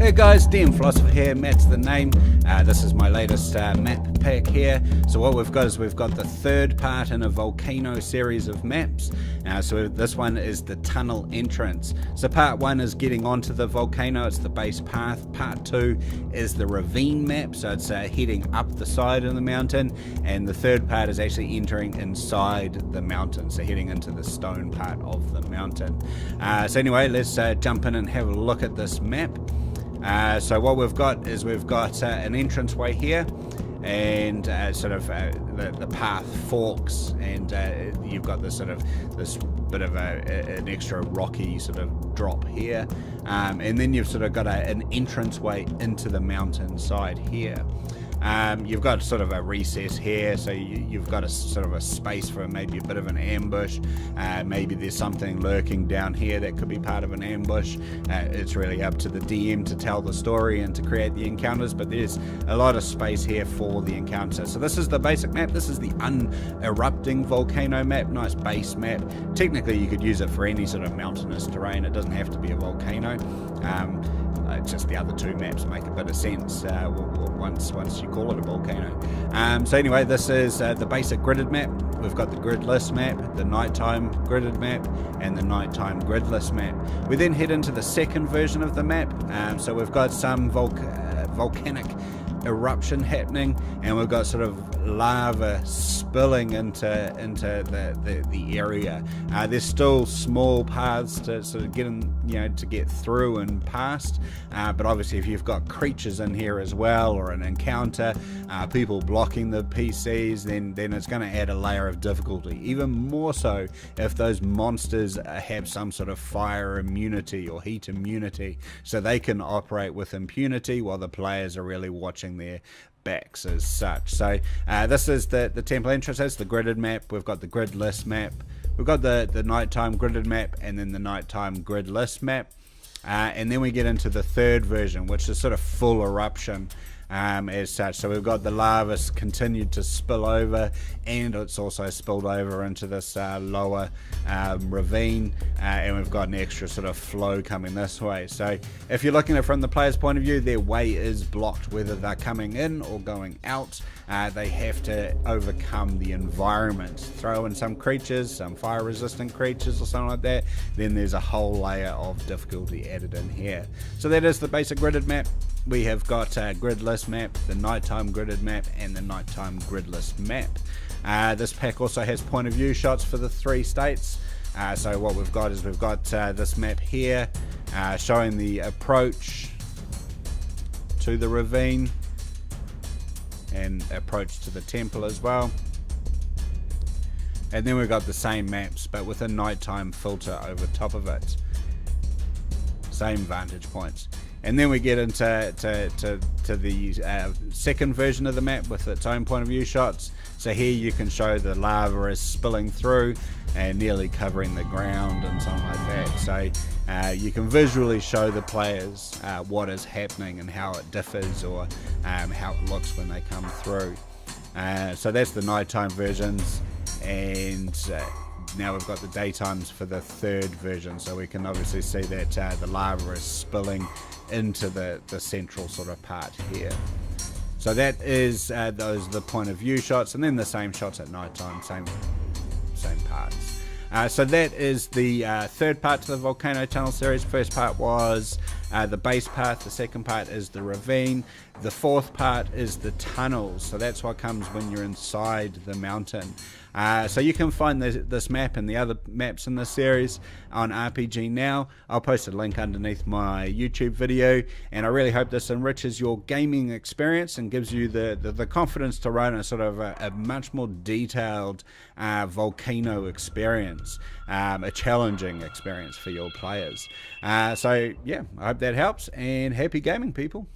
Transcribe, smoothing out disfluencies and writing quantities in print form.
Hey guys, DM Philosopher here, Matt's the name. This is my latest map pack here. So what we've got is we've got the third part in a Volcano series of maps. So this one is the tunnel entrance. So part one is getting onto the volcano, it's the base path. Part two is the ravine map, so it's heading up the side of the mountain. And the third part is actually entering inside the mountain, so heading into the stone part of the mountain. So anyway, let's jump in and have a look at this map. So what we've got is we've got an entranceway here, and the path forks, and you've got this bit of an extra rocky sort of drop here, and then you've sort of got an entranceway into the mountain side here. You've got sort of a recess here, so you've got a sort of a space for maybe a bit of an ambush. Maybe there's something lurking down here that could be part of an ambush. It's really up to the DM to tell the story and to create the encounters, but there's a lot of space here for the encounter. So this is the basic map. This is the unerupting volcano map, nice base map. Technically you could use it for any sort of mountainous terrain. It doesn't have to be a volcano. Just the other two maps make a bit of sense once you call it a volcano. So anyway, this is the basic gridded map. We've got the gridless map, the nighttime gridded map, and the nighttime gridless map. We then head into the second version of the map. So we've got some volcanic eruption happening, and we've got sort of lava spilling into the area. There's still small paths to sort of get in, to get through and past, but obviously if you've got creatures in here as well, or an encounter, people blocking the PCs, then it's going to add a layer of difficulty, even more so if those monsters have some sort of fire immunity or heat immunity, so they can operate with impunity while the players are really watching their backs as such. So this is the temple entrance. That's the gridded map. We've got the gridless map, we've got the nighttime gridded map, and then the nighttime gridless map, and then we get into the third version, which is sort of full eruption as such. So we've got the lava continued to spill over, and it's also spilled over into this lower ravine, and we've got an extra sort of flow coming this way. So if you're looking at it from the player's point of view, their way is blocked, whether they're coming in or going out. They have to overcome the environment, throw in some creatures, some fire resistant creatures or something like that, then there's a whole layer of difficulty added in here. So that is the basic gridded map. We have got a gridless map, the nighttime gridded map, and the nighttime gridless map. This pack also has point of view shots for the 3 states. So what we've got is we've got this map here showing the approach to the ravine and approach to the temple as well. And then we've got the same maps but with a nighttime filter over top of it. Same vantage points. And then we get into the second version of the map with its own point of view shots. So here you can show the lava is spilling through and nearly covering the ground and something like that. So you can visually show the players what is happening and how it differs, or how it looks when they come through. So that's the nighttime versions, and now we've got the daytimes for the third version, so we can obviously see that the lava is spilling into the central sort of part here. So that is those are the point of view shots, and then the same shots at nighttime, same parts. So that is the third part to the Volcano Tunnel series. First part was the base path, the second part is the ravine, the fourth part is the tunnels, so that's what comes when you're inside the mountain. So you can find this map and the other maps in this series on RPG Now. I'll post a link underneath my YouTube video, and I really hope this enriches your gaming experience and gives you the confidence to run a sort of a much more detailed volcano experience, a challenging experience for your players. So yeah, I hope that helps, and happy gaming, people.